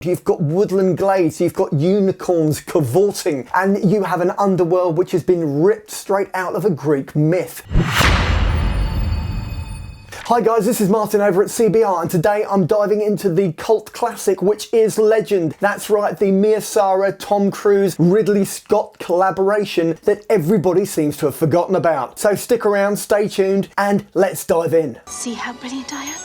You've got woodland glades, you've got unicorns cavorting, and you have an underworld which has been ripped straight out of a Greek myth. Hi guys, this is Martin over at CBR, and today I'm diving into the cult classic which is Legend. That's right, the Mia Sara, Tom Cruise, Ridley Scott collaboration that everybody seems to have forgotten about. So stick around, stay tuned, and let's dive in. See how brilliant I am?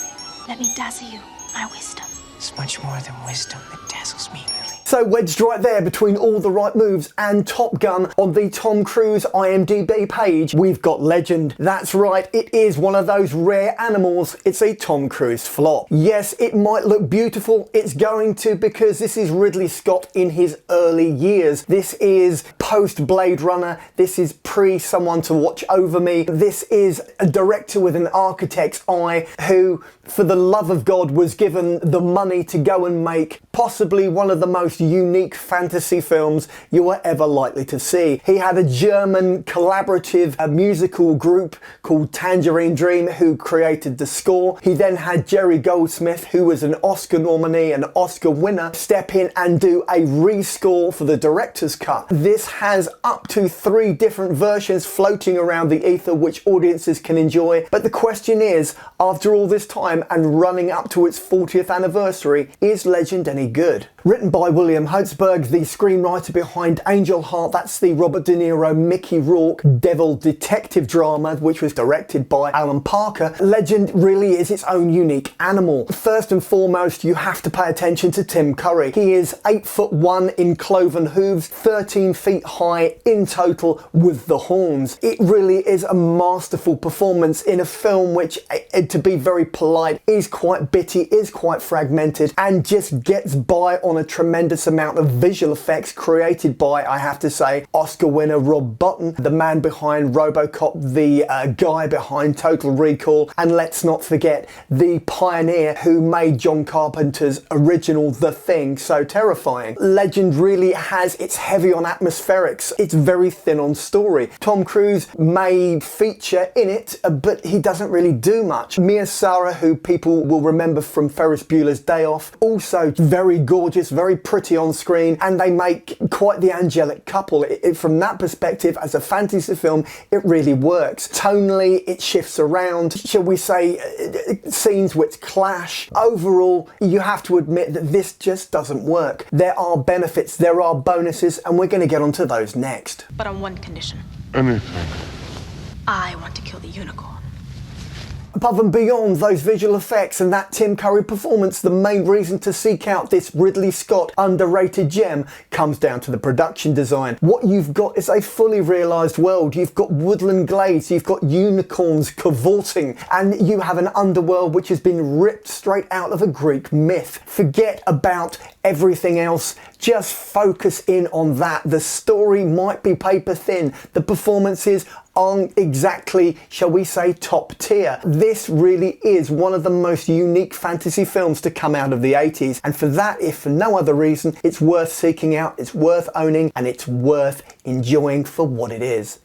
Let me dazzle you, my wisdom. It's much more than wisdom that dazzles me, Lily. So wedged right there between All the Right Moves and Top Gun on the Tom Cruise IMDb page, we've got Legend. That's right, it is one of those rare animals. It's a Tom Cruise flop. Yes, it might look beautiful. It's going to, because this is Ridley Scott in his early years. This is post Blade Runner. This is pre Someone to Watch Over Me. This is a director with an architect's eye who, for the love of God, was given the money to go and make possibly one of the most unique fantasy films you were ever likely to see. He had a German collaborative musical group called Tangerine Dream who created the score. He then had Jerry Goldsmith, who was an Oscar nominee and Oscar winner, step in and do a rescore for the director's cut. This has up to 3 different versions floating around the ether which audiences can enjoy. But the question is, after all this time and running up to its 40th anniversary, is Legend any good? Written by William Hertzberg, the screenwriter behind Angel Heart, that's the Robert De Niro, Mickey Rourke devil detective drama, which was directed by Alan Parker. Legend really is its own unique animal. First and foremost, you have to pay attention to Tim Curry. He is 8'1" in cloven hooves, 13 feet high in total with the horns. It really is a masterful performance in a film which, to be very polite, is quite bitty, is quite fragmented, and just gets by on a tremendous amount of visual effects created by, I have to say, Oscar winner Rob Bottin, the man behind RoboCop, the guy behind Total Recall, and let's not forget the pioneer who made John Carpenter's original The Thing so terrifying. Legend really has, it's heavy on atmospherics, it's very thin on story. Tom Cruise may feature in it, but he doesn't really do much. Mia Sara, who people will remember from Ferris Bueller's Day Off, also very gorgeous, very pretty on screen, and they make quite the angelic couple. From that perspective, as a fantasy film, it really works. Tonally, it shifts around, shall we say, scenes which clash. Overall, you have to admit that this just doesn't work. There are benefits, there are bonuses, and we're going to get onto those next. But on one condition. Anything. I want to kill the unicorn. Above and beyond those visual effects and that Tim Curry performance, the main reason to seek out this Ridley Scott underrated gem comes down to the production design. What you've got is a fully realised world. You've got woodland glades, you've got unicorns cavorting, and you have an underworld which has been ripped straight out of a Greek myth. Forget about everything else, just focus in on that. The story might be paper thin, the performances aren't exactly, shall we say, top tier. This really is one of the most unique fantasy films to come out of the 80s, and for that, if for no other reason, it's worth seeking out, it's worth owning, and it's worth enjoying for what it is.